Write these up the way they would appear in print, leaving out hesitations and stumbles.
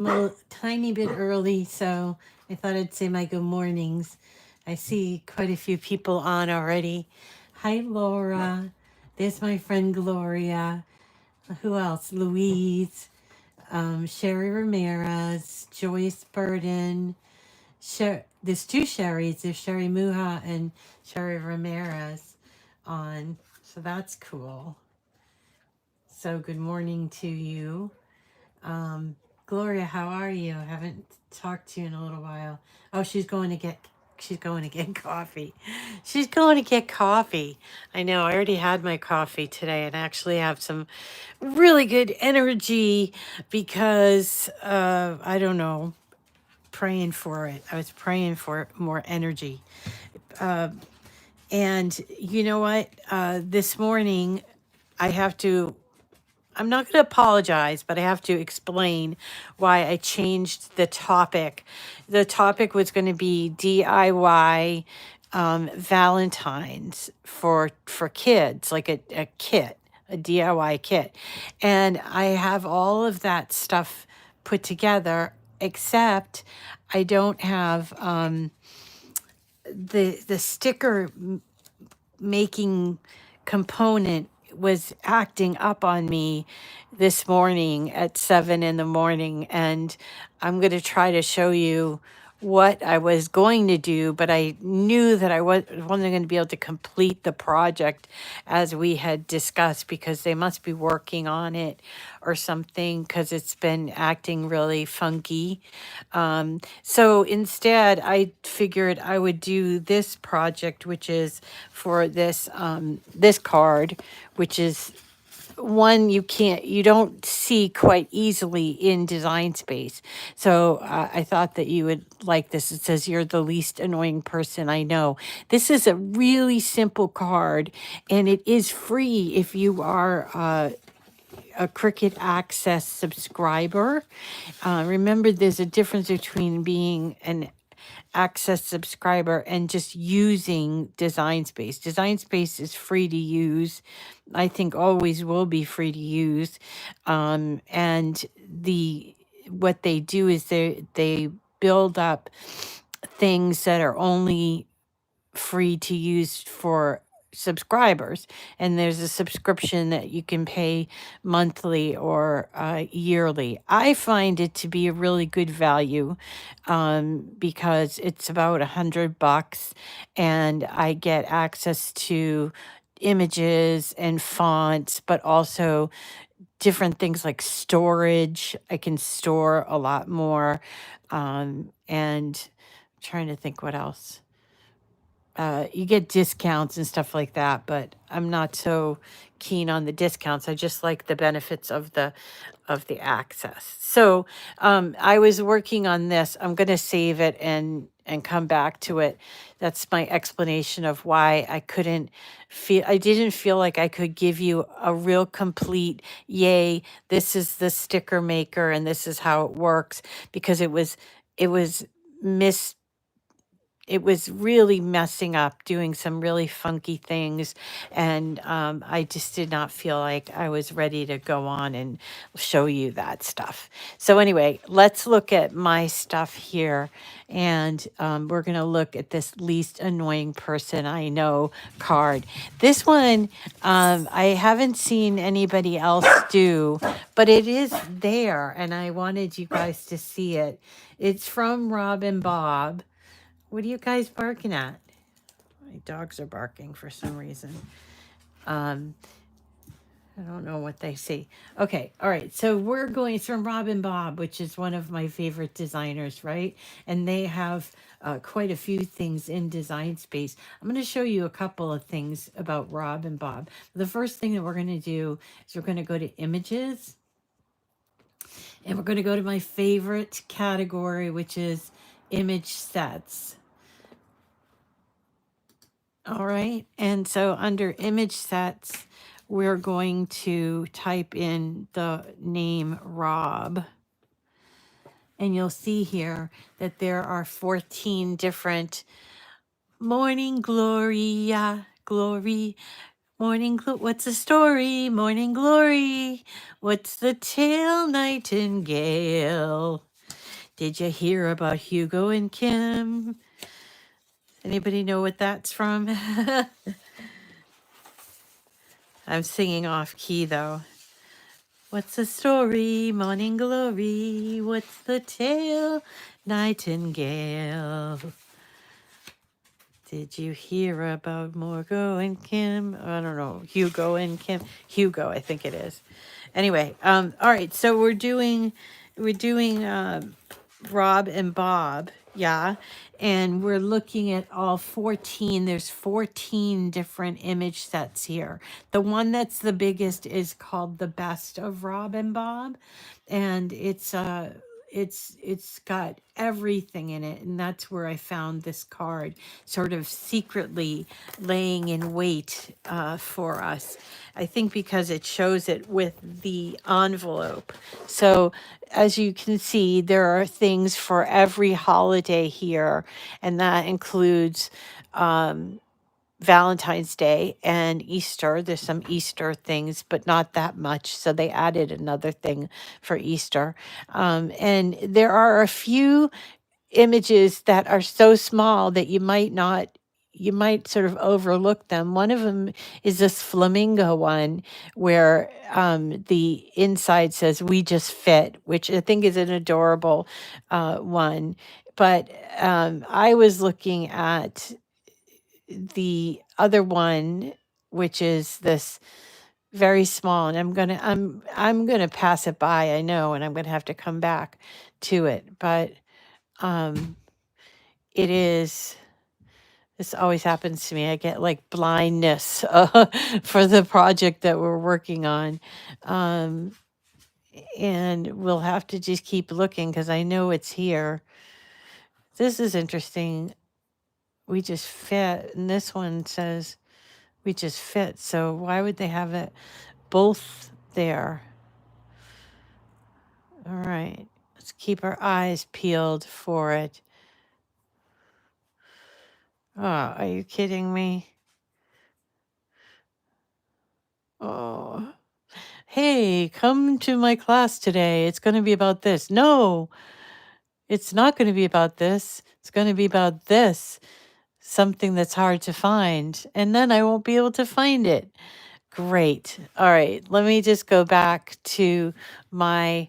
I'm a tiny bit early, so I thought I'd say my good mornings. I see quite a few people on already. Hi, Laura. There's my friend Gloria. Who else? Louise, Sherry Ramirez, Joyce Burden. There's two Sherrys. There's Sherry Muha and Sherry Ramirez on. So that's cool. So good morning to you. Gloria, how are you? I haven't talked to you in a little while. Oh, she's going to get coffee. She's going to get coffee. I know. I already had my coffee today and actually have some really good energy because I don't know, praying for it. I was praying for more energy. Uh, and you know what? This morning I have to I'm not going to apologize, but I have to explain why I changed the topic. The topic was going to be DIY Valentines for kids, like a kit, a DIY kit. And I have all of that stuff put together, except I don't have the sticker making component was acting up on me this morning at 7 in the morning. And I'm going to try to show you what I was going to do, but I knew that I wasn't going to be able to complete the project as we had discussed because they must be working on it or something because it's been acting really funky. So instead, I figured I would do this project, which is for this card, which is one you don't see quite easily in Design Space. So I thought that you would like this. It says you're the least annoying person I know. This is a really simple card, and it is free if you are a Cricut Access subscriber. Remember, there's a difference between being an Access subscriber and just using Design Space. Design Space is free to use. I think always will be free to use. And what they do is they build up things that are only free to use for subscribers, and there's a subscription that you can pay monthly or yearly. I find it to be a really good value because it's about $100 and I get access to images and fonts, but also different things like storage. I can store a lot more, and I'm trying to think what else. You get discounts and stuff like that, but I'm not so keen on the discounts. I just like the benefits of the access. So I was working on this. I'm going to save it and come back to it. That's my explanation of why I didn't feel like I could give you a real complete, yay, this is the sticker maker and this is how it works, because it was mis it was really messing up, doing some really funky things. And I just did not feel like I was ready to go on and show you that stuff. So, anyway, let's look at my stuff here. And we're going to look at this least annoying person I know card. This one, I haven't seen anybody else do, but it is there. And I wanted you guys to see it. It's from Rob and Bob. What are you guys barking at? My dogs are barking for some reason. Um, I don't know what they see. Okay, all right. So it's from Rob and Bob, which is one of my favorite designers, right? And they have quite a few things in Design Space. I'm going to show you a couple of things about Rob and Bob. The first thing that we're going to do is we're going to go to Images, and we're going to go to my favorite category, which is Image Sets. All right. And so under image sets, we're going to type in the name Rob. And you'll see here that there are 14 different morning glory, glory, what's the story? Morning glory. What's the tale, nightingale? Did you hear about Hugo and Kim? Anybody know what that's from? I'm singing off key though. What's the story, morning glory? What's the tale, nightingale? Did you hear about Morgo and Kim? I don't know, Hugo and Kim. Hugo, I think it is. Anyway, all right. So we're doing Rob and Bob, yeah, and we're looking at all 14. There's 14 different image sets here. The one that's the biggest is called The Best of Rob and Bob, and it's got everything in it, and that's where I found this card, sort of secretly laying in wait for us. I think because it shows it with the envelope. So as you can see, there are things for every holiday here, and that includes Valentine's Day and Easter. There's some Easter things, but not that much. So they added another thing for Easter. And there are a few images that are so small that you might sort of overlook them. One of them is this flamingo one where the inside says "We just fit," which I think is an adorable one. But I was looking at the other one, which is this very small, and I'm gonna pass it by, I know, and I'm gonna have to come back to it. But um it is, this always happens to me. I get like blindness for the project that we're working on. Um, and we'll have to just keep looking because I know it's here. This is interesting. We just fit. And this one says we just fit. So why would they have it both there? All right. Let's keep our eyes peeled for it. Oh, are you kidding me? Oh. Hey, come to my class today. It's going to be about this. No, it's not going to be about this. It's going to be about this, something that's hard to find. And then I won't be able to find it. Great. All right. Let me just go back to my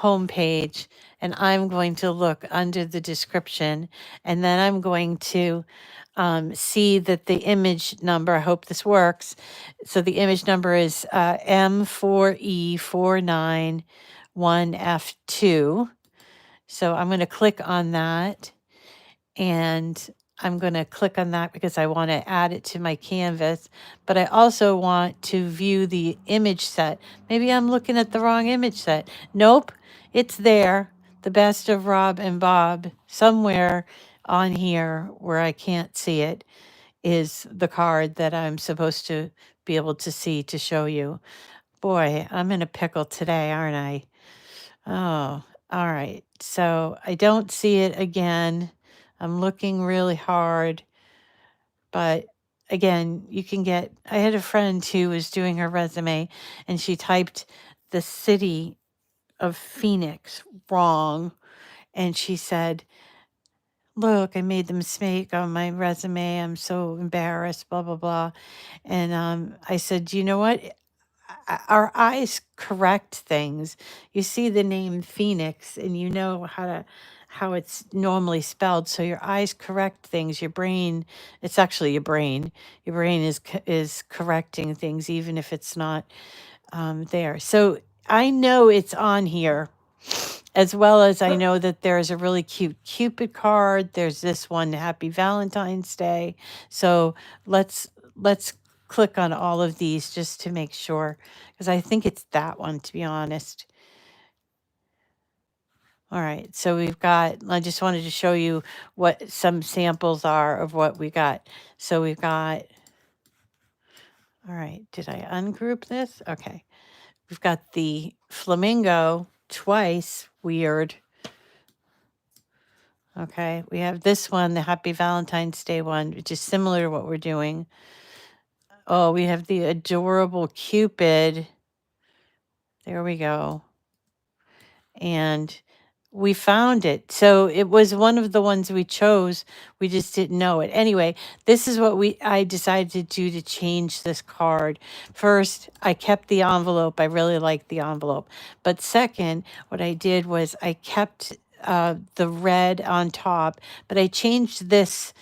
homepage, and I'm going to look under the description, and then I'm going to see that the image number, I hope this works. So the image number is M4E491F2. So I'm going to click on that, and I'm going to click on that because I want to add it to my canvas, but I also want to view the image set. Maybe I'm looking at the wrong image set. Nope, it's there. The Best of Rob and Bob. Somewhere on here where I can't see it is the card that I'm supposed to be able to see to show you. Boy, I'm in a pickle today, aren't I? Oh, all right. So I don't see it again. I'm looking really hard, but again, you can get. I had a friend who was doing her resume and she typed the city of Phoenix wrong. And she said, "Look, I made the mistake on my resume. I'm so embarrassed, blah, blah, blah." And I said, "You know what? Our eyes correct things. You see the name Phoenix and you know how it's normally spelled, so your eyes correct things. Your brain, it's actually your brain. Your brain is correcting things even if it's not there. So I know it's on here, as well as I know that there's a really cute Cupid card. There's this one, Happy Valentine's Day. So let's click on all of these just to make sure, because I think it's that one, to be honest. All right, so we've got, I just wanted to show you what some samples are of what we got. So we've got, all right, did I ungroup this? Okay. We've got the flamingo twice, weird. Okay, we have this one, the Happy Valentine's Day one, which is similar to what we're doing. Oh, we have the adorable Cupid. There we go. and we found it. So it was one of the ones we chose. We just didn't know it. Anyway, this is what I decided to do to change this card. First, I kept the envelope. I really liked the envelope. But second, what I did was I kept the red on top, but I changed this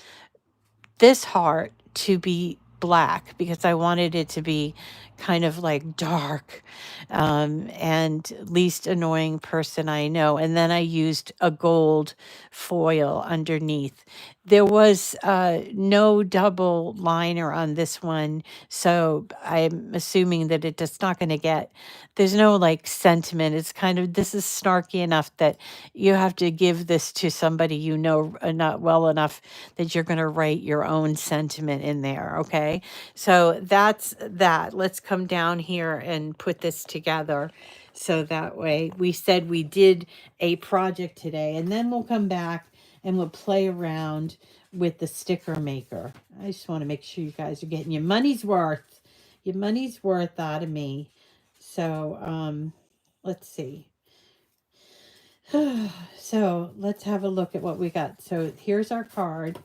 heart to be black because I wanted it to be kind of like dark, and least annoying person I know. And then I used a gold foil underneath. There was no double liner on this one, so I'm assuming that it's not going to get, there's no like sentiment. It's kind of, this is snarky enough that you have to give this to somebody you know not well enough that you're going to write your own sentiment in there. Okay. So that's that. Let's come down here and put this together. So that way we said we did a project today, and then we'll come back and we'll play around with the sticker maker. I just want to make sure you guys are getting your money's worth out of me. So, let's see. So let's have a look at what we got. So here's our card.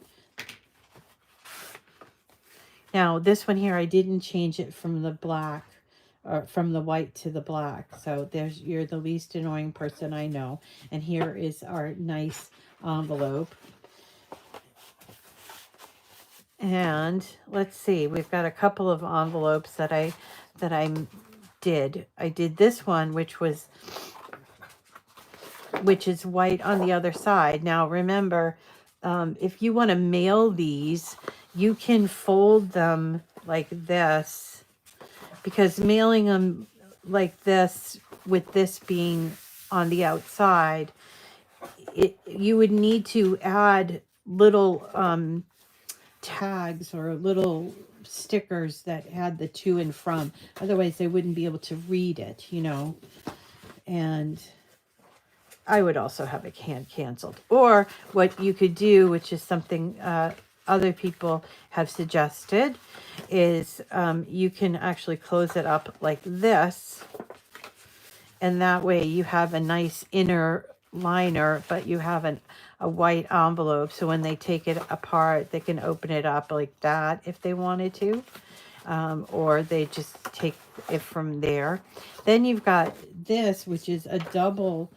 Now, this one here, I didn't change it from the black, or from the white to the black. So you're the least annoying person I know. And here is our nice envelope. And let's see, we've got a couple of envelopes that I did. I did this one, which is white on the other side. Now, remember, if you want to mail these, you can fold them like this, because mailing them like this with this being on the outside, you would need to add little tags or little stickers that had the to and from. Otherwise, they wouldn't be able to read it, And I would also have it canceled. Or what you could do, which is something other people have suggested, is you can actually close it up like this. And that way you have a nice inner liner, but you have a white envelope. So when they take it apart, they can open it up like that if they wanted to. Or they just take it from there. Then you've got this, which is a double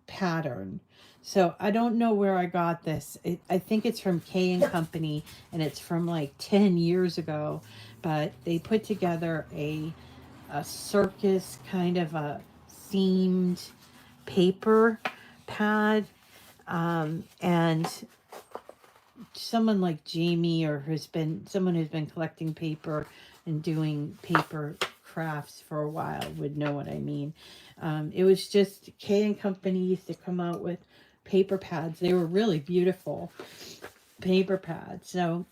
pattern. So I don't know where I got this. I think it's from K and Company, and it's from like 10 years ago. But they put together a circus kind of a themed paper pad, and someone like Jamie, or someone who's been collecting paper and doing paper crafts for a while would know what I mean. It was just K and Company used to come out with paper pads. They were really beautiful paper pads. So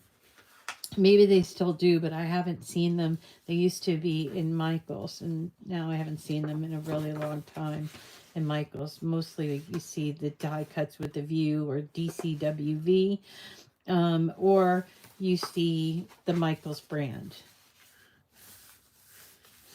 maybe they still do, but I haven't seen them. They used to be in Michael's, and now I haven't seen them in a really long time in Michael's. Mostly you see the die cuts with the View or DCWV, or you see the Michael's brand.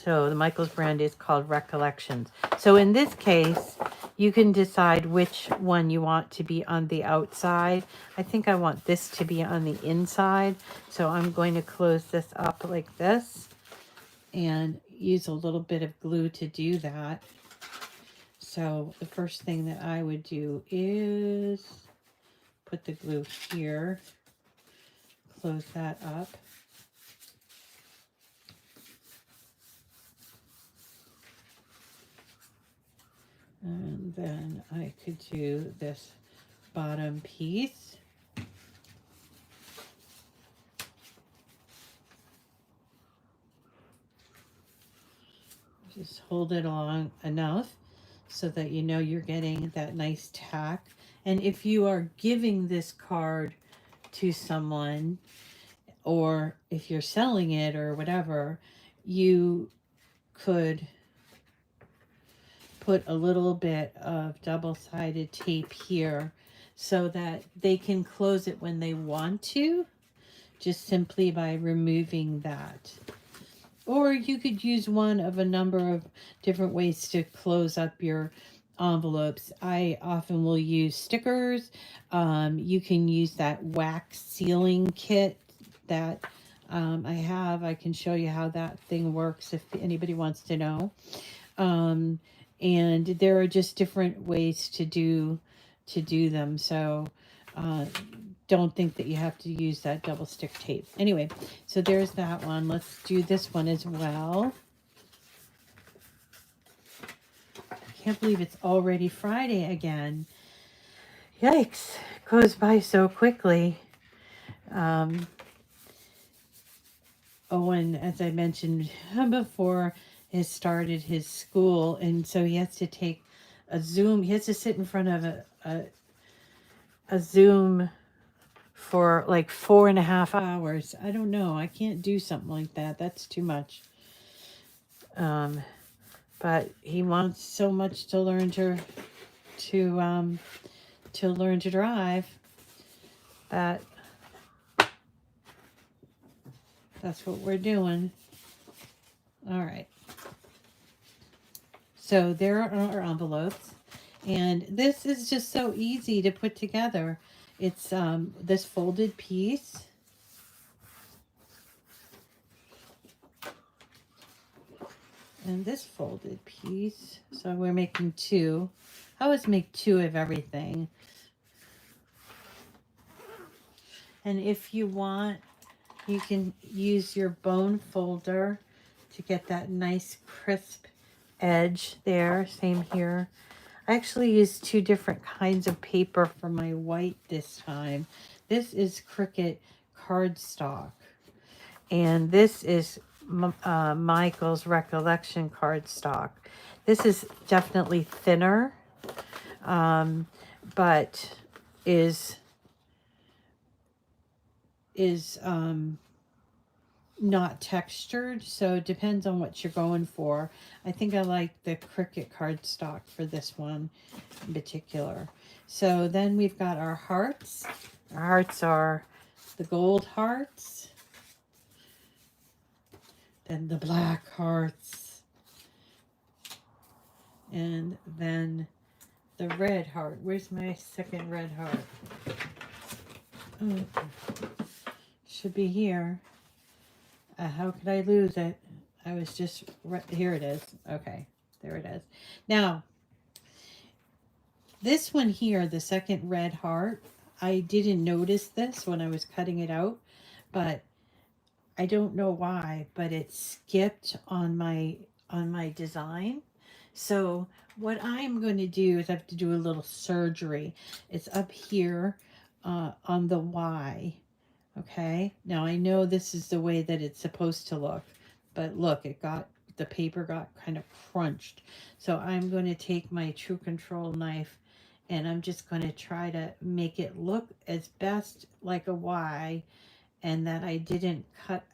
So the Michael's brand is called Recollections. So in this case, you can decide which one you want to be on the outside. I think I want this to be on the inside. So I'm going to close this up like this and use a little bit of glue to do that. So the first thing that I would do is put the glue here, close that up. And then I could do this bottom piece. Just hold it long enough so that you know you're getting that nice tack. And if you are giving this card to someone, or if you're selling it or whatever, you could put a little bit of double-sided tape here so that they can close it when they want to, just simply by removing that. or you could use one of a number of different ways to close up your envelopes. I often will use stickers. You can use that wax sealing kit that I have. I can show you how that thing works if anybody wants to know. Um, and there are just different ways to do them. So uh, don't think that you have to use that double stick tape. Anyway, so there's that one. Let's do this one as well. I can't believe it's already Friday again. Yikes, it goes by so quickly. Um, Owen, as I mentioned before, has started his school, and so he has to take a Zoom. He has to sit in front of a Zoom for like 4.5 hours. I don't know. I can't do something like that. That's too much. Um, but he wants so much to learn to to learn to drive that that's what we're doing. All right. So there are our envelopes, and this is just so easy to put together. It's this folded piece. And this folded piece. So we're making two. I always make two of everything. And if you want, you can use your bone folder to get that nice crisp edge there. Same here. I actually used two different kinds of paper for my white this time. This is Cricut cardstock. And this is Michael's Recollection cardstock. This is definitely thinner, but is not textured, so it depends on what you're going for. I think I like the Cricut cardstock for this one in particular. So then we've got our hearts. Our hearts are the gold hearts, then the black hearts, and then the red heart. Where's my second red heart? Oh, should be here. How could I lose it? I was just right here. It is. Okay, there it is. Now, this one here, the second red heart, I didn't notice this when I was cutting it out, but I don't know why, but it skipped on my design. So what I'm going to do is I have to do a little surgery. It's up here on the Y. Okay, now I know this is the way that it's supposed to look, but look, the paper got kind of crunched. So I'm going to take my True Control knife and I'm just going to try to make it look as best like a Y, and that I didn't cut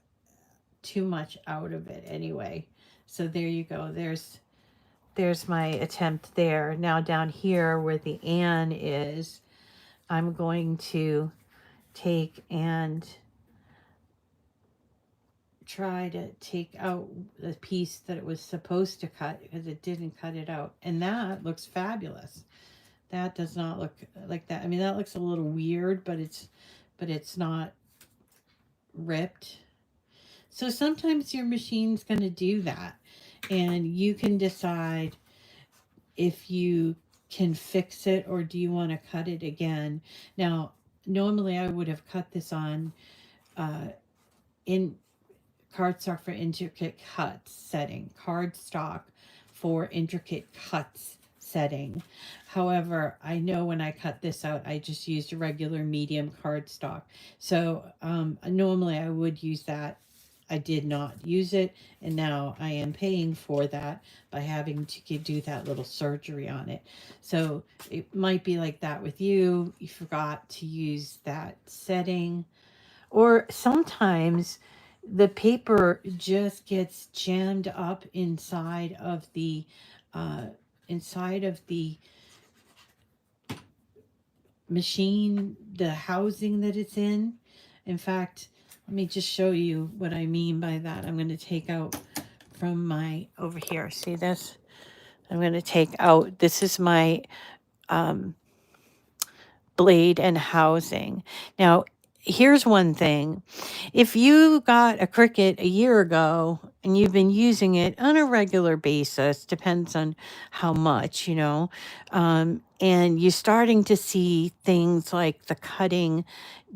too much out of it anyway. So there you go. There's my attempt there. Now down here where the "and" is, I'm going to take and try to take out the piece that it was supposed to cut because it didn't cut it out. And that looks fabulous. That does not look like that. I mean, that looks a little weird, but it's not ripped. So sometimes your machine's going to do that, and you can decide if you can fix it or do you want to cut it again. Now, normally I would have cut this on in cardstock for intricate cuts setting, cardstock for intricate cuts setting. However, I know when I cut this out, I just used a regular medium cardstock. So normally I would use that. I did not use it, and now I am paying for that by having to do that little surgery on it. So it might be like that with you. You forgot to use that setting, or sometimes the paper just gets jammed up inside of the machine, the housing that it's in. In fact, Let me just show you what I mean by that. I'm going to take out from my, over here, see this? I'm going to take out, this is my um, blade and housing. Now, here's one thing. If you got a Cricut a year ago and you've been using it on a regular basis, depends on how much, and you're starting to see things like the cutting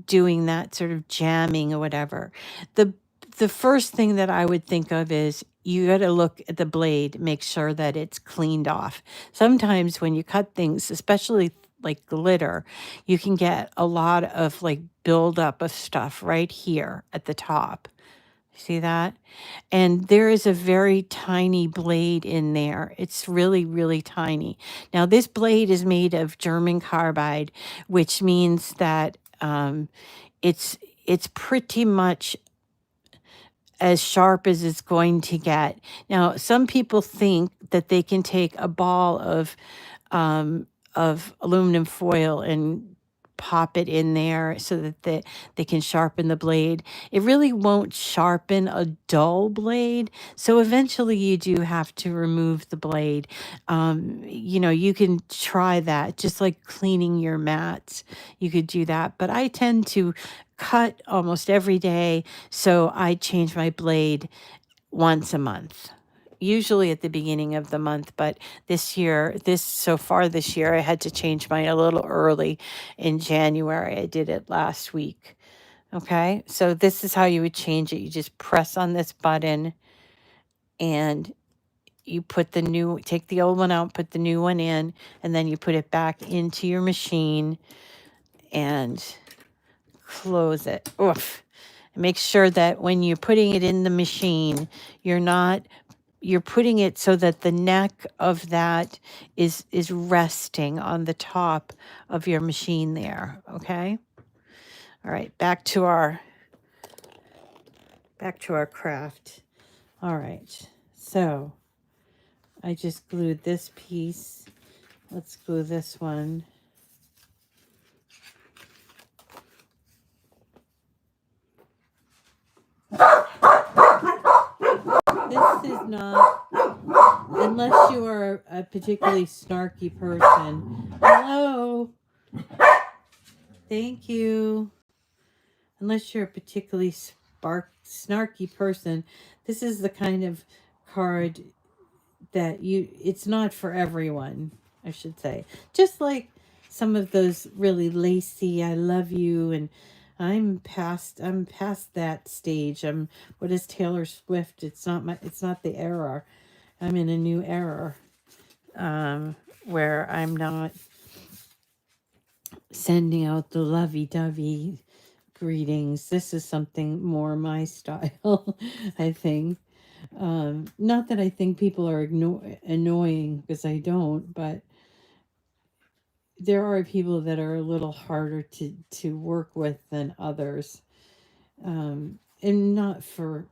doing that sort of jamming or whatever, the the first thing that I would think of is you got to look at the blade, make sure that it's cleaned off. Sometimes when you cut things, especially like glitter, you can get a lot of like buildup of stuff right here at the top. See that? And there is a very tiny blade in there. It's really, really tiny. Now, this blade is made of German carbide, which means that it's it's pretty much as sharp as it's going to get. Now, some people think that they can take a ball um, of aluminum foil and pop it in there so that they can sharpen the blade. It really won't sharpen a dull blade. So eventually you do have to remove the blade. You can try that, just like cleaning your mats. You could do that. But I tend to cut almost every day. So I change my blade once a month, usually at the beginning of the month. But so far this year, I had to change mine a little early in January. I did it last week. Okay, so this is how you would change it. You just press on this button and you take the old one out, put the new one in, and then you put it back into your machine and close it. Oof. Make sure that when you're putting it in the machine, you're putting it so that the neck of that is resting on the top of your machine there. Okay. All right. Back to our craft. All right. So I just glued this piece. Let's glue this one. This is not, unless you are a particularly snarky person. Hello. Thank you. Unless you're a particularly snarky person, this is the kind of card that it's not for everyone, I should say. Just like some of those really lacy, I love you, and I'm past that stage. What is Taylor Swift? It's not the era. I'm in a new era, where I'm not sending out the lovey-dovey greetings. This is something more my style, I think. Not that I think people are annoying, because I don't, but there are people that are a little harder to work with than others, and not for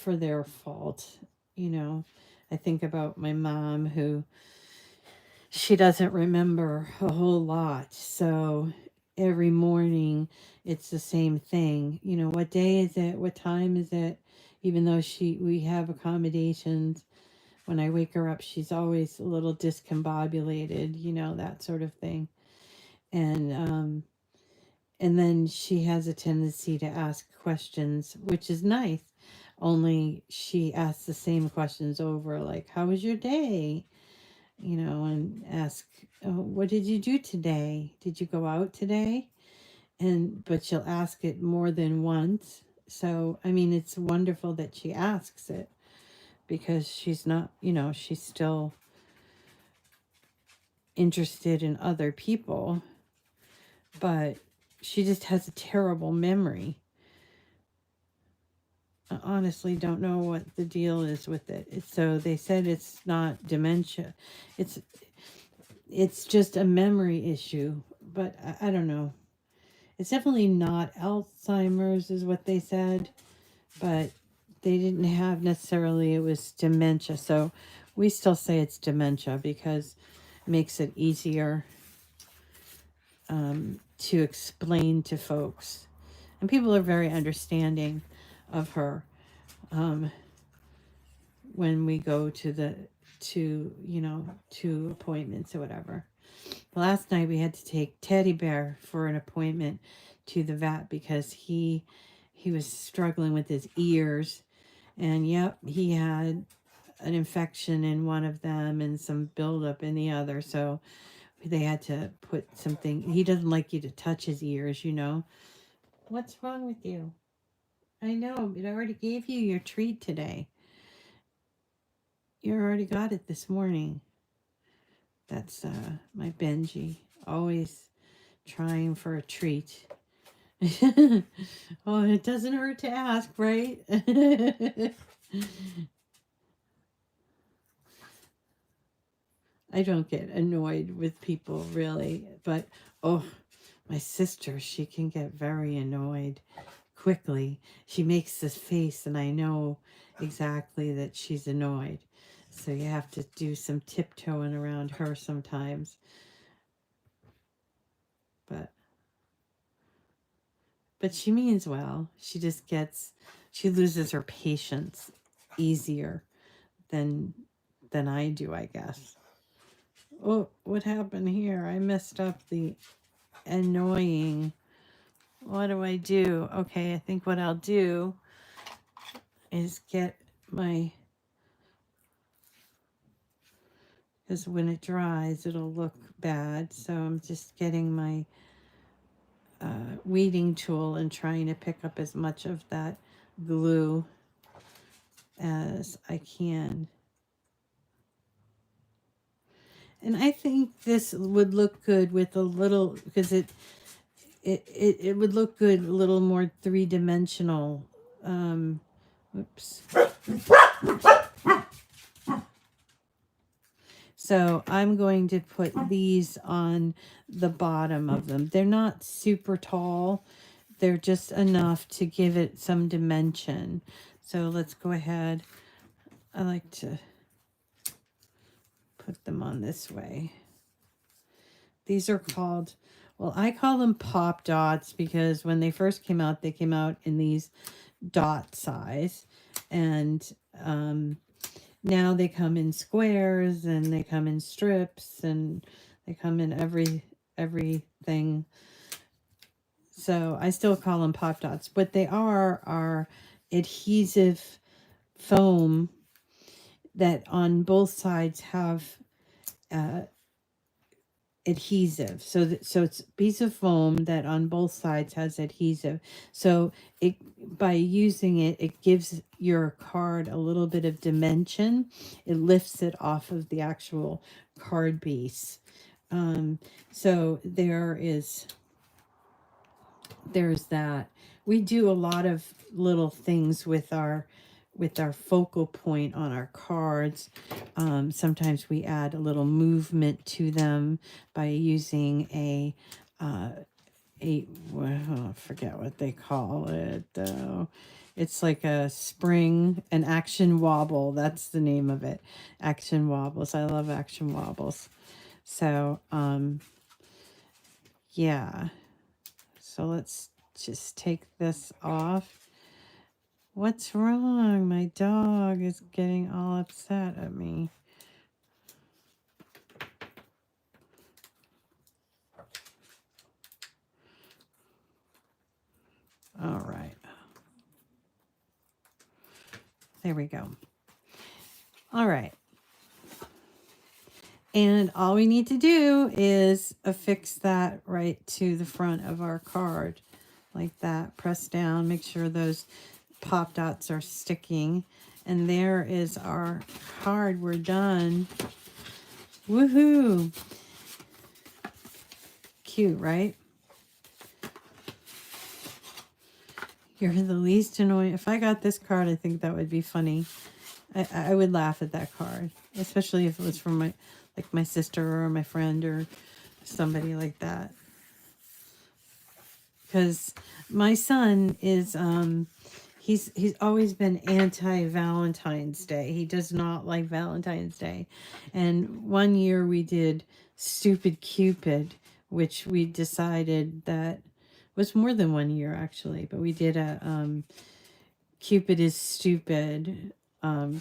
their fault. I think about my mom, who she doesn't remember a whole lot, so every morning it's the same thing. What day is it, what time is it, even though we have accommodations. When I wake her up, she's always a little discombobulated, that sort of thing. And then she has a tendency to ask questions, which is nice, only she asks the same questions over, like, how was your day? And ask, oh, what did you do today? Did you go out today? But she'll ask it more than once. So, I mean, it's wonderful that she asks it, because she's not, she's still interested in other people, but she just has a terrible memory. I honestly don't know what the deal is with it. So they said it's not dementia. It's just a memory issue, but I don't know. It's definitely not Alzheimer's is what they said, but they didn't have necessarily, it was dementia. So we still say it's dementia because it makes it easier to explain to folks. And people are very understanding of her when we go to appointments or whatever. Last night we had to take Teddy Bear for an appointment to the vet because he was struggling with his ears, and yep, he had an infection in one of them and some buildup in the other. So they had to put something. He doesn't like you to touch his ears, you know. What's wrong with you? I know, but I already gave you your treat today. You already got it this morning. That's my Benji, always trying for a treat. Oh, it doesn't hurt to ask, right? I don't get annoyed with people really, but oh, my sister, she can get very annoyed quickly. She makes this face and I know exactly that she's annoyed. So you have to do some tiptoeing around her sometimes. But she means well. She loses her patience easier than I do, I guess. Oh, what happened here? I messed up the annoying. What do I do? Okay, I think what I'll do is get my, because when it dries, it'll look bad. So I'm just getting my weeding tool and trying to pick up as much of that glue as I can. And I think this would look good with a little, because it would look good a little more three-dimensional. Oops. So I'm going to put these on the bottom of them. They're not super tall. They're just enough to give it some dimension. So let's go ahead. I like to put them on this way. These are called, well, I call them pop dots because when they first came out, they came out in these dot size. And now they come in squares and they come in strips and they come in everything. So I still call them pop dots. What they are adhesive foam that on both sides have adhesive. So it's a piece of foam that on both sides has adhesive. So it, by using it, it gives your card a little bit of dimension. It lifts it off of the actual card base. So there's that. We do a lot of little things with our focal point on our cards. Sometimes we add a little movement to them by using well, I forget what they call it. It's like a spring, an action wobble. That's the name of it. Action wobbles. I love action wobbles. So, yeah. So let's just take this off. What's wrong? My dog is getting all upset at me. All right. There we go. All right. And all we need to do is affix that right to the front of our card. Like that. Press down. Make sure those pop dots are sticking. And there is our card. We're done. Woohoo! Cute, right? You're the least annoying. If I got this card, I think that would be funny. I would laugh at that card, especially if it was from my sister or my friend or somebody like that. Because my son is he's always been anti-Valentine's Day. He does not like Valentine's Day. And one year we did Stupid Cupid, which we decided that was more than 1 year actually, but we did a Cupid is Stupid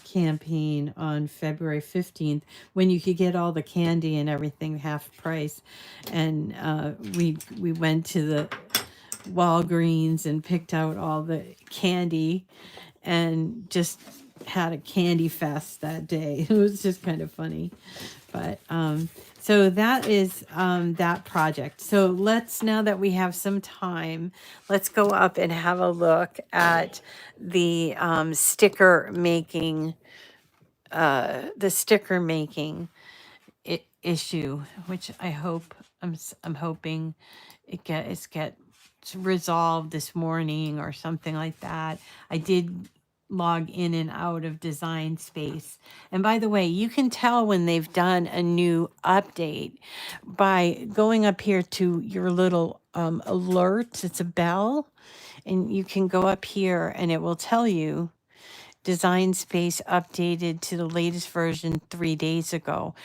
campaign on February 15th when you could get all the candy and everything half price. And we went to the Walgreens and picked out all the candy and just had a candy fest that day. It was just kind of funny. But so that is that project. So let's, now that we have some time, let's go up and have a look at the sticker making, issue, which I hope, I'm hoping it gets resolved this morning or something like that. I did log in and out of Design Space. And by the way, you can tell when they've done a new update by going up here to your little alerts. It's a bell, and you can go up here and it will tell you Design Space updated to the latest version 3 days ago.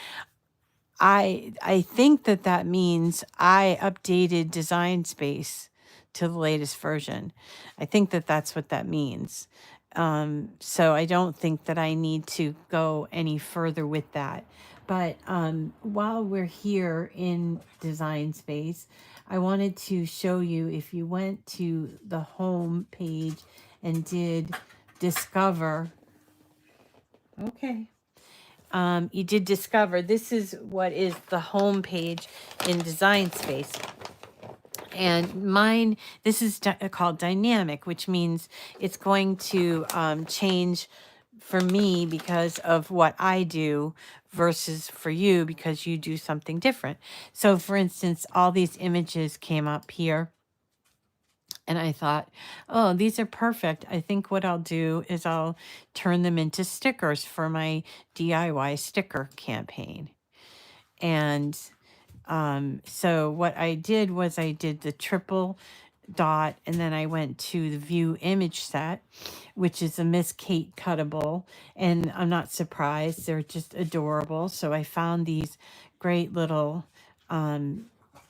I think that that means I updated Design Space to the latest version. I think that that's what that means. So I don't think that I need to go any further with that. But while we're here in Design Space, I wanted to show you, if you went to the home page and did Discover. Okay. You did Discover. This is what is the home page in Design Space. And mine, this is called dynamic, which means it's going to change for me because of what I do versus for you because you do something different. So for instance, all these images came up here. And I thought, oh, these are perfect. I think what I'll do is I'll turn them into stickers for my DIY sticker campaign. And so what I did was I did the triple dot, and then I went to the view image set, which is a Miss Kate cuttable. And I'm not surprised, they're just adorable. So I found these great little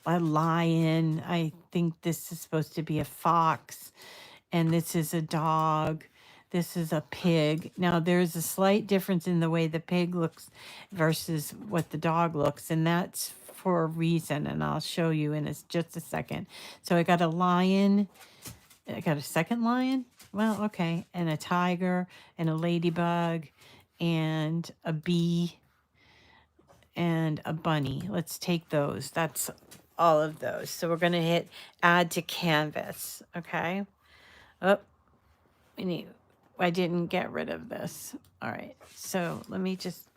a lion. I think this is supposed to be a fox, and this is a dog. This is a pig. Now there's a slight difference in the way the pig looks versus what the dog looks, and that's for a reason, and I'll show you in just a second. So I got a lion. I got a second lion. Well, okay, and a tiger and a ladybug and a bee and a bunny. Let's take those. That's all of those. So we're going to hit add to canvas. Okay. Oh, I didn't get rid of this. All right. So let me just,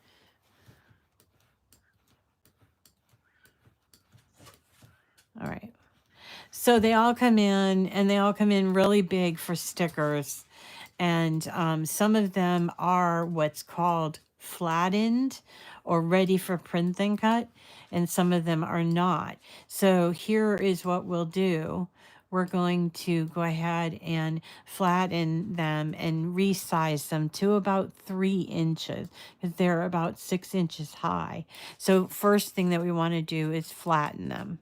all right. So they all come in, and they all come in really big for stickers. And some of them are what's called flattened or ready for print and cut, and some of them are not. So here is what we'll do. We're going to go ahead and flatten them and resize them to about 3 inches because they're about 6 inches high. So first thing that we want to do is flatten them.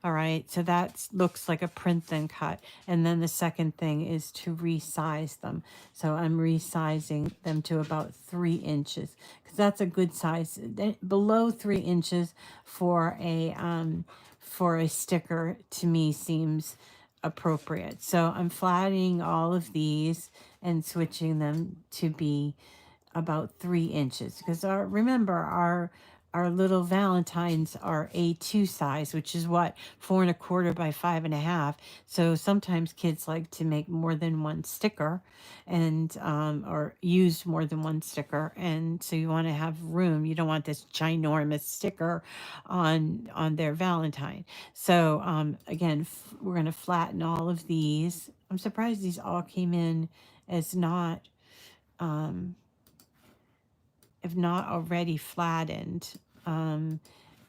All right, so that looks like a print and cut. And then the second thing is to resize them. So I'm resizing them to about 3 inches because that's a good size. Below 3 inches for a sticker to me seems appropriate. So I'm flattening all of these and switching them to be about 3 inches because remember our little Valentines are A2 size, which is what, 4¼ by 5½. So sometimes kids like to make more than one sticker and or use more than one sticker, and so you want to have room. You don't want this ginormous sticker on their Valentine. So again, we're going to flatten all of these. I'm surprised these all came in as not if not already flattened. All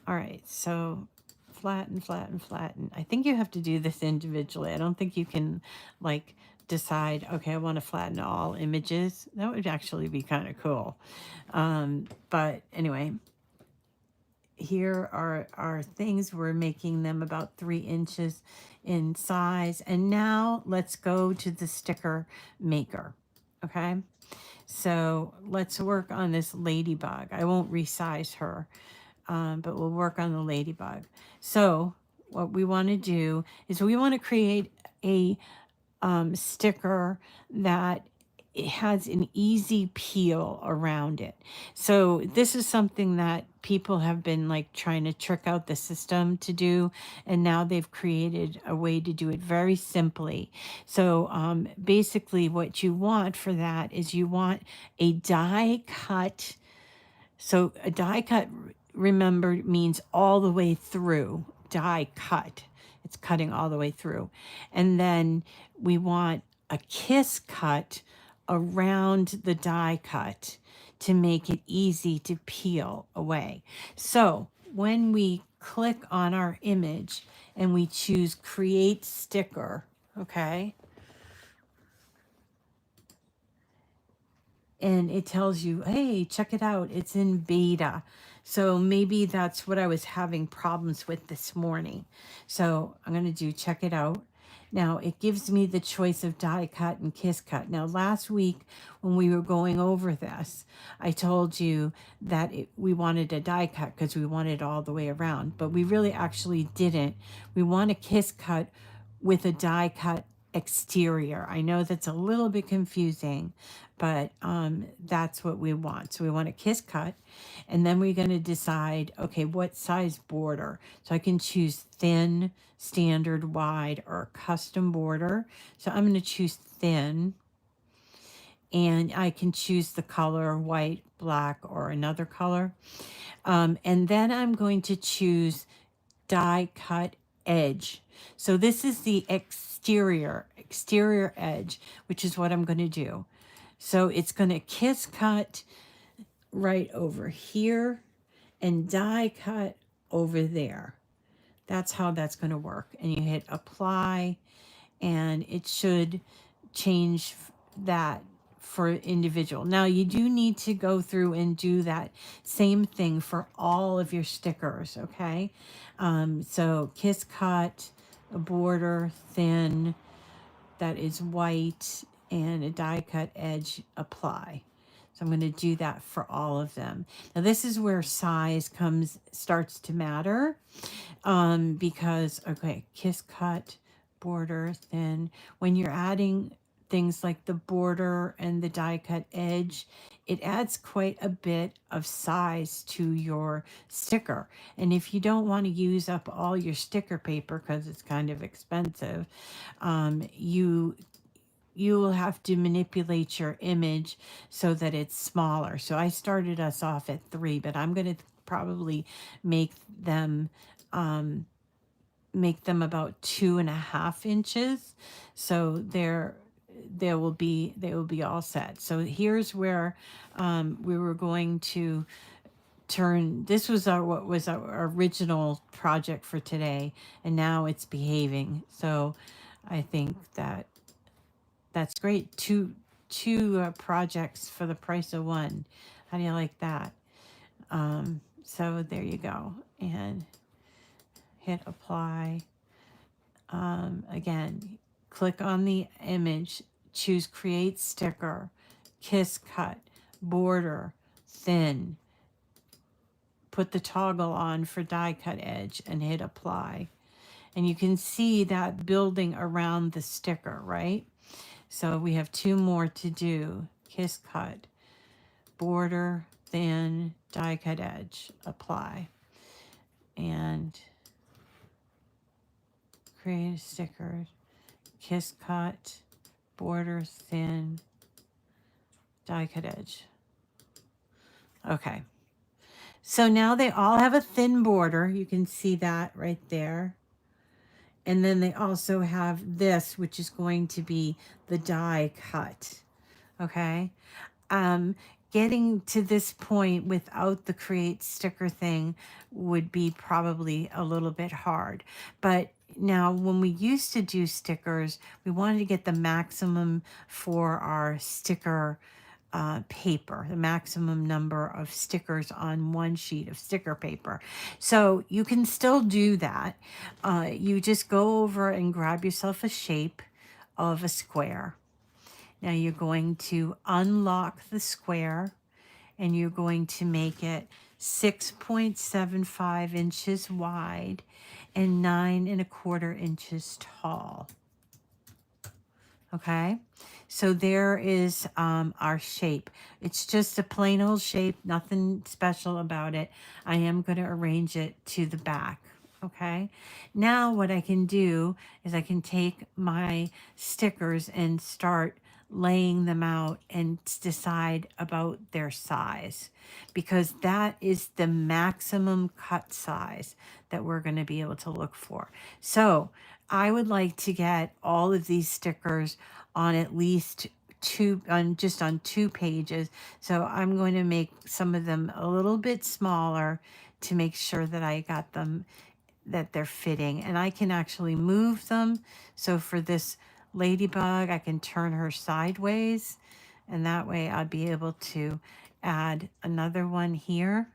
right, so flatten, flatten, flatten. I think you have to do this individually. I don't think you can like decide, okay, I want to flatten all images. That would actually be kind of cool. But anyway, here are our things. We're making them about 3 inches in size. And now let's go to the sticker maker. Okay. So let's work on this ladybug. I won't resize her, but we'll work on the ladybug. So what we want to do is we want to create a sticker that it has an easy peel around it. So this is something that people have been like trying to trick out the system to do, and now they've created a way to do it very simply. So basically what you want for that is you want a die cut. So a die cut, remember, means all the way through. Die cut. It's cutting all the way through. And then we want a kiss cut around the die cut to make it easy to peel away. So when we click on our image and we choose create sticker, okay, and it tells you, hey, check it out, it's in beta. So maybe that's what I was having problems with this morning. So I'm going to do check it out. Now it gives me the choice of die cut and kiss cut. Now last week when we were going over this, I told you that we wanted a die cut because we wanted all the way around, but we really actually didn't. We want a kiss cut with a die cut exterior. I know that's a little bit confusing, but that's what we want. So we want a kiss cut, and then we're going to decide, okay, what size border. So I can choose thin, standard, wide, or custom border. So I'm going to choose thin, and I can choose the color white, black, or another color. And then I'm going to choose die cut edge. So this is the exterior edge, which is what I'm going to do. So it's going to kiss cut right over here and die cut over there. That's how that's going to work. And you hit apply, and it should change that for individual. Now you do need to go through and do that same thing for all of your stickers, okay? So kiss cut, a border, thin, that is white, and a die cut edge, apply. So I'm going to do that for all of them. Now this is where size starts to matter, because, okay, kiss cut, border, thin. When you're adding things like the border and the die cut edge, it adds quite a bit of size to your sticker. And if you don't want to use up all your sticker paper because it's kind of expensive, you will have to manipulate your image so that it's smaller. So I started us off at 3, but I'm going to probably make them about 2.5 inches. So they will be all set. So here's where we were going to turn. This was what was our original project for today, and now it's behaving. So I think that's great. Two projects for the price of one. How do you like that? So there you go, and hit apply. Again, click on the image, choose create sticker, kiss cut, border, thin, put the toggle on for die cut edge, and hit apply. And you can see that building around the sticker, right? So we have 2 more to do. Kiss cut, border, thin, die cut edge, apply. And create a sticker, kiss cut, border, thin, die cut edge. Okay. So now they all have a thin border. You can see that right there. And then they also have this, which is going to be the die cut. Okay. Getting to this point without the create sticker thing would be probably a little bit hard. But now when we used to do stickers, we wanted to get the maximum for our sticker paper, the maximum number of stickers on one sheet of sticker paper. So you can still do that. You just go over and grab yourself a shape of a square. Now you're going to unlock the square and you're going to make it 6.75 inches wide and 9.25 inches tall. Okay, so there is our shape. It's just a plain old shape, nothing special about it. I am going to arrange it to the back. Okay, now what I can do is I can take my stickers and start laying them out and decide about their size, because that is the maximum cut size that we're going to be able to look for. So I would like to get all of these stickers on at least just on 2 pages. So I'm going to make some of them a little bit smaller to make sure that I got them, that they're fitting. And I can actually move them. So for this ladybug, I can turn her sideways, and that way I'll be able to add another one here.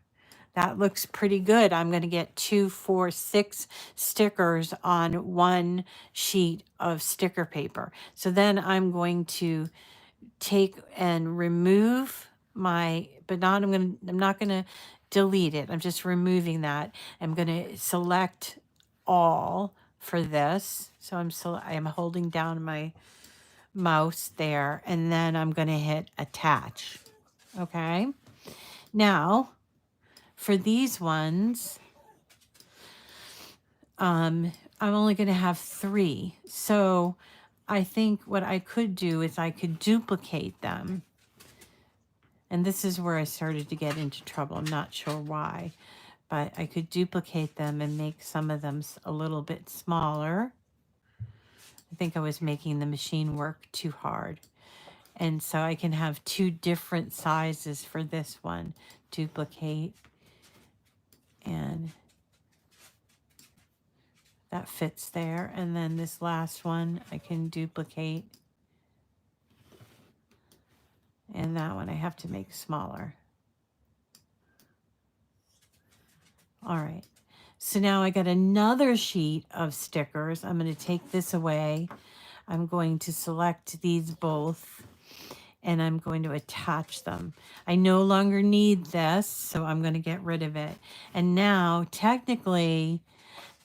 That looks pretty good. I'm going to get 2, 4, 6 stickers on one sheet of sticker paper. So then I'm going to take and remove my, but not, I'm not going to delete it. I'm just removing that. I'm going to select all for this. So I'm holding down my mouse there, and then I'm going to hit attach. Okay. Now, for these ones, I'm only going to have 3. So I think what I could do is I could duplicate them. And this is where I started to get into trouble. I'm not sure why, but I could duplicate them and make some of them a little bit smaller. I think I was making the machine work too hard. And so I can have 2 different sizes for this one. Duplicate, and that fits there. And then this last one I can duplicate. And that one I have to make smaller. All right. So now I got another sheet of stickers. I'm going to take this away. I'm going to select these both, and I'm going to attach them. I no longer need this, so I'm going to get rid of it. And now, technically,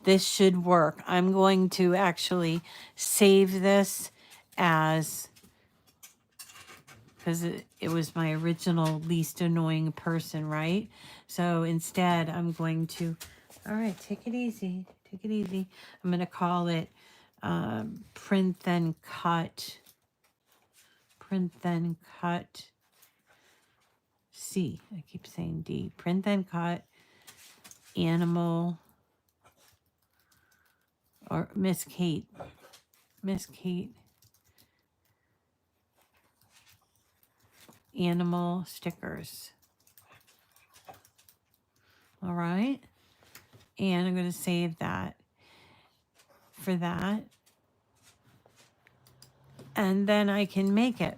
this should work. I'm going to actually save this as, because it was my original least annoying person, right? So instead, I'm going to, all right, take it easy. Take it easy. I'm going to call it print then cut. Print then cut C. I keep saying D. Print then cut animal, or Miss Kate. Miss Kate. Animal stickers. All right. And I'm going to save that for that. And then I can make it.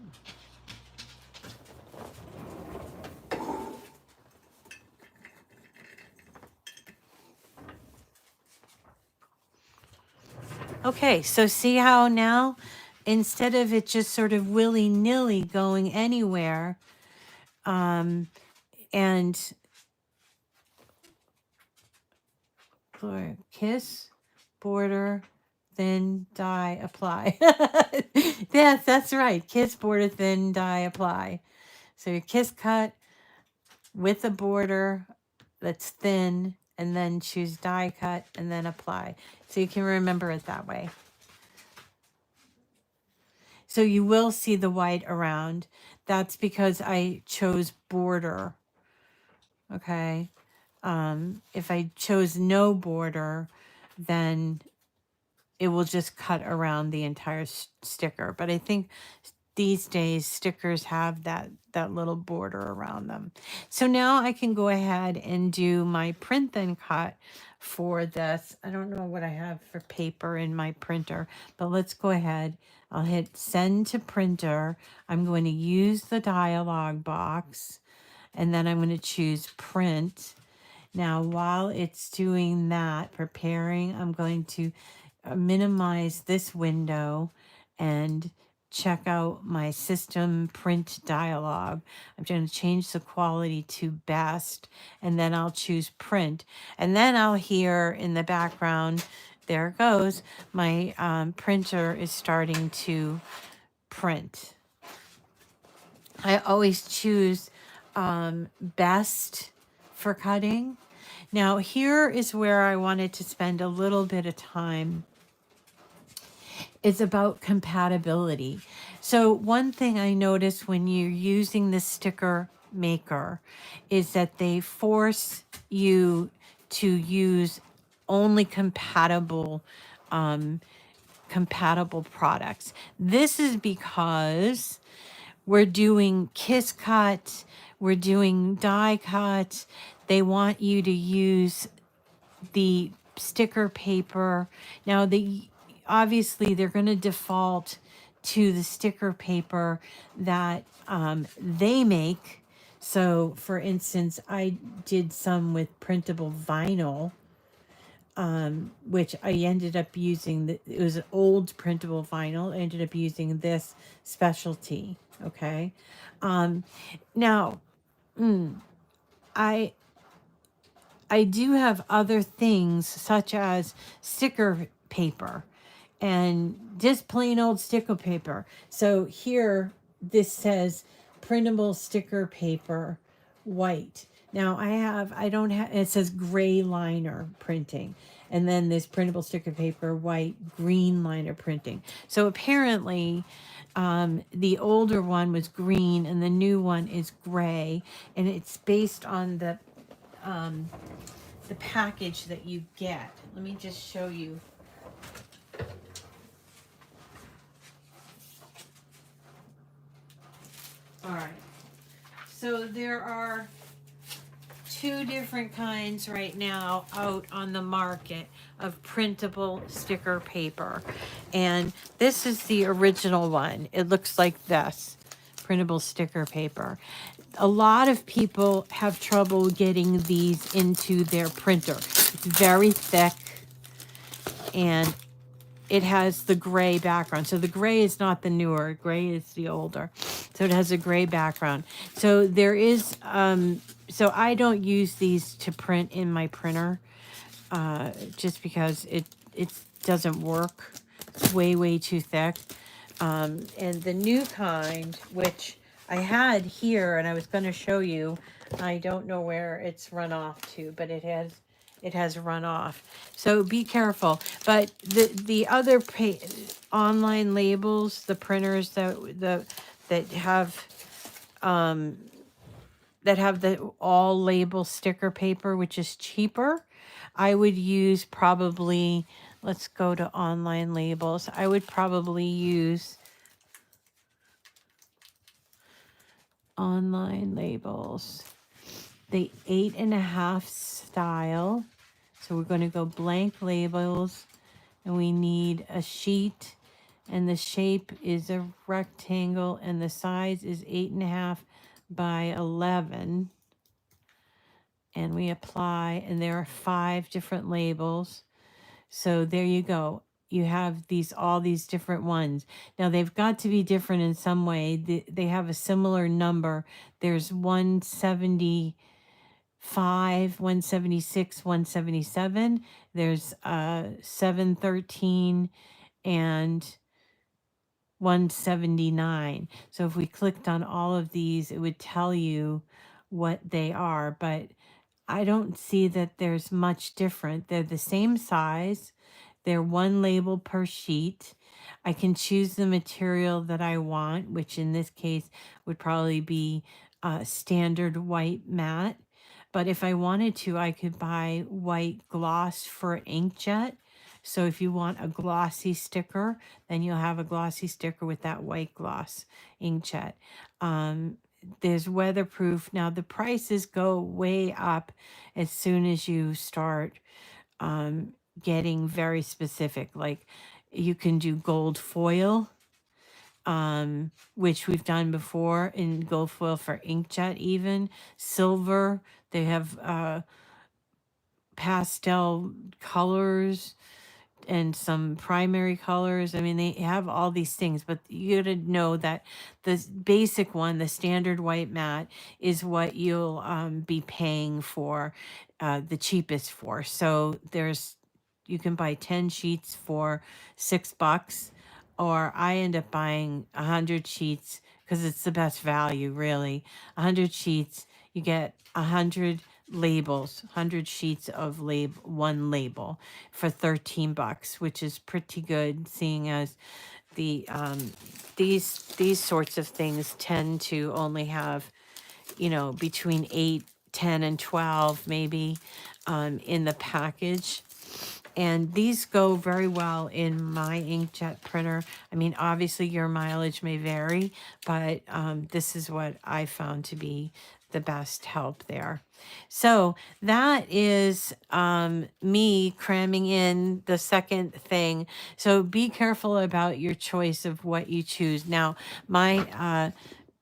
Okay, so see how now, instead of it just sort of willy-nilly going anywhere, and for kiss, border, thin, die, apply. Yes, that's right. Kiss, border, thin, die, apply. So your kiss cut with a border that's thin, and then choose die cut and then apply. So you can remember it that way. So you will see the white around. That's because I chose border. Okay. If I chose no border, then it will just cut around the entire sticker. But I think these days stickers have that that little border around them. So now I can go ahead and do my print and cut for this. I don't know what I have for paper in my printer, but let's go ahead. I'll hit send to printer. I'm going to use the dialog box, and then I'm going to choose print. Now, while it's doing that, preparing, I'm going to minimize this window and check out my system print dialog. I'm going to change the quality to best, and then I'll choose print. And then I'll hear in the background, there it goes, my printer is starting to print. I always choose best for cutting. Now, here is where I wanted to spend a little bit of time. It's about compatibility. So one thing I noticed when you're using the sticker maker is that they force you to use only compatible products. This is because we're doing kiss cut, we're doing die cut. They want you to use the sticker paper. Now, obviously they're going to default to the sticker paper that they make. So, for instance, I did some with printable vinyl, which I ended up using. It was an old printable vinyl. I ended up using this specialty. Okay. Now, I I do have other things such as sticker paper and just plain old sticker paper. So here, this says printable sticker paper, white. Now I don't have, it says gray liner printing. And then this printable sticker paper, white, green liner printing. So apparently, the older one was green and the new one is gray. And it's based on the package that you get. Let me just show you. All right. So there are two different kinds right now out on the market of printable sticker paper. And this is the original one. It looks like this, printable sticker paper. A lot of people have trouble getting these into their printer. It's very thick and it has the gray background. So the gray is not the newer, gray is the older. So it has a gray background. So there is, so I don't use these to print in my printer just because it doesn't work. It's way too thick. And the new kind, which I had here and I was going to show you, I don't know where it's run off to, but it has run off. So be careful. But the other online labels, the printers that have the all label sticker paper, which is cheaper, I would use probably, let's go to online labels. I would probably use online labels, the 8.5 style. So we're going to go blank labels, and we need a sheet, and the shape is a rectangle, and the size is 8.5 by 11. And we apply, and there are 5 different labels. So there you go. You have all these different ones. Now they've got to be different in some way. They have a similar number. There's 175, 176, 177. There's 713 and 179. So if we clicked on all of these, it would tell you what they are, but I don't see that there's much different. They're the same size. They're one label per sheet. I can choose the material that I want, which in this case would probably be standard white matte. But if I wanted to, I could buy white gloss for inkjet. So if you want a glossy sticker, then you'll have a glossy sticker with that white gloss inkjet. there's weatherproof. Now the prices go way up as soon as you start um, getting very specific. Like you can do gold foil, which we've done before in gold foil for inkjet, even silver. They have pastel colors and some primary colors. I mean, they have all these things, but you got to know that the basic one, the standard white mat, is what you'll be paying for the cheapest for. So you can buy 10 sheets for $6, or I end up buying 100 sheets because it's the best value, really. 100 sheets, you get 100 labels, 100 sheets of one label for $13, which is pretty good, seeing as the these sorts of things tend to only have, between 8, 10, and 12 maybe in the package. And these go very well in my inkjet printer. I mean, obviously your mileage may vary, but this is what I found to be the best help there. So that is me cramming in the second thing. So be careful about your choice of what you choose. Now, my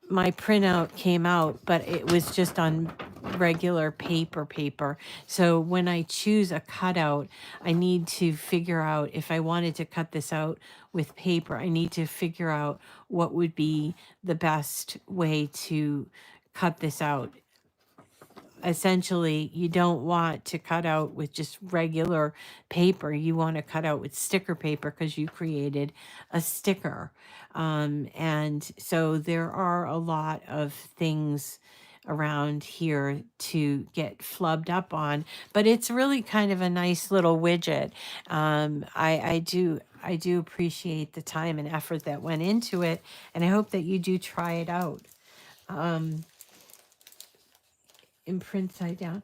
printout came out, but it was just on regular paper. So when I choose a cutout, I need to figure out, if I wanted to cut this out with paper, I need to figure out what would be the best way to cut this out. Essentially, you don't want to cut out with just regular paper. You want to cut out with sticker paper because you created a sticker. And so there are a lot of things around here to get flubbed up on, but it's really kind of a nice little widget. I do appreciate the time and effort that went into it, and I hope that you do try it out. In print side down.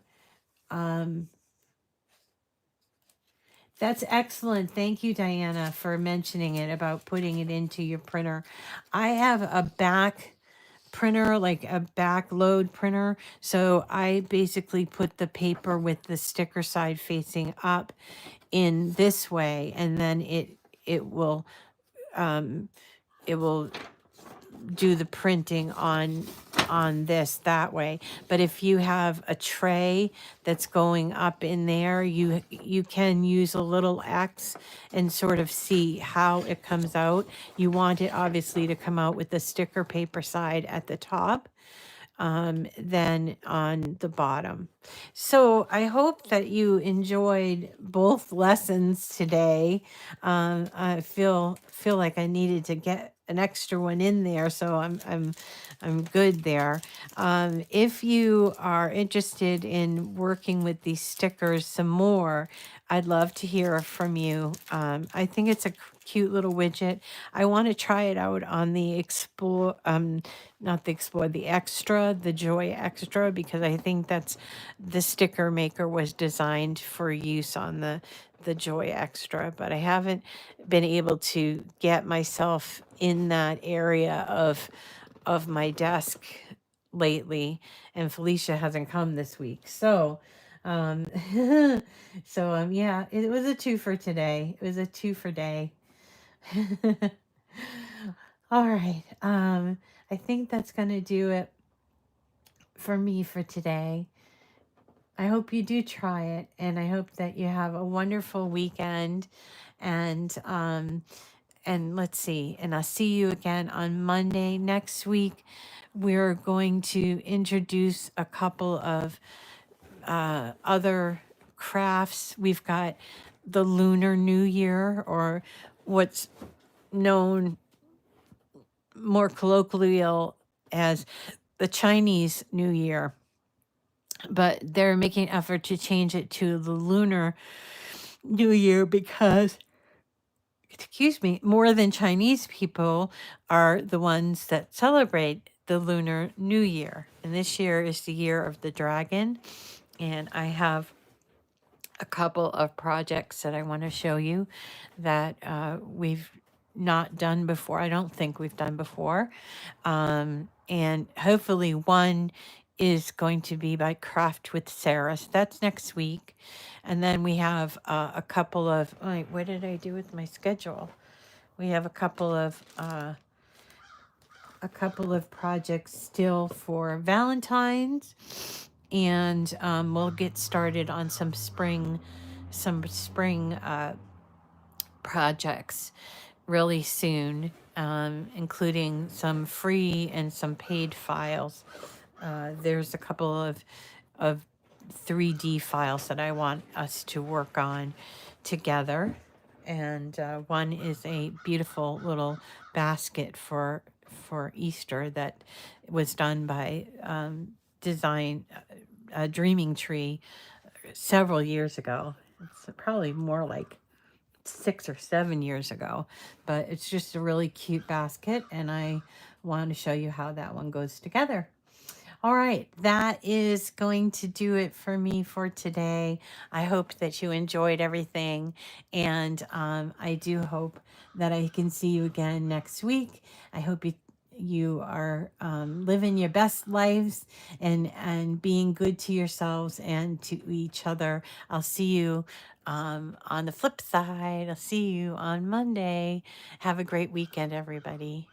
That's excellent. Thank you, Diana, for mentioning it about putting it into your printer. I have a back printer, like a back load printer. So I basically put the paper with the sticker side facing up in this way, and then it will do the printing on this that way. But if you have a tray that's going up in there, you can use a little X and sort of see how it comes out. You want it obviously to come out with the sticker paper side at the top, than on the bottom. So I hope that you enjoyed both lessons today. I feel like I needed to get an extra one in there, so I'm good there. If you are interested in working with these stickers some more, I'd love to hear from you. I think it's a cute little widget. I want to try it out on the Explore, not the Explore, the Extra, the Joy Extra, because I think that's the sticker maker was designed for use on the Joy Extra, but I haven't been able to get myself in that area of my desk lately, and Felicia hasn't come this week. So yeah, it was a two for today. It was a two for day. All right. I think that's going to do it for me for today. I hope you do try it, and I hope that you have a wonderful weekend. And let's see, and I'll see you again on Monday next week. We're going to introduce a couple of other crafts. We've got the Lunar New Year, or what's known more colloquially as the Chinese New Year, but they're making an effort to change it to the Lunar New Year because, excuse me, more than Chinese people are the ones that celebrate the Lunar New Year. And this year is the year of the dragon. And I have a couple of projects that I want to show you that we've not done before. I don't think we've done before. and hopefully one is going to be by Craft with Sarah. So that's next week. And then we have a couple of, wait, what did I do with my schedule? We have a couple of projects still for Valentine's, and we'll get started on some spring projects really soon, including some free and some paid files. There's a couple of 3D files that I want us to work on together. And one is a beautiful little basket for Easter that was done by Design Dreaming Tree several years ago. It's probably more like 6 or 7 years ago, but it's just a really cute basket, and I want to show you how that one goes together. All right, that is going to do it for me for today. I hope that you enjoyed everything, and I do hope that I can see you again next week. I hope you are living your best lives and being good to yourselves and to each other. I'll see you on the flip side. I'll see you on Monday. Have a great weekend, everybody.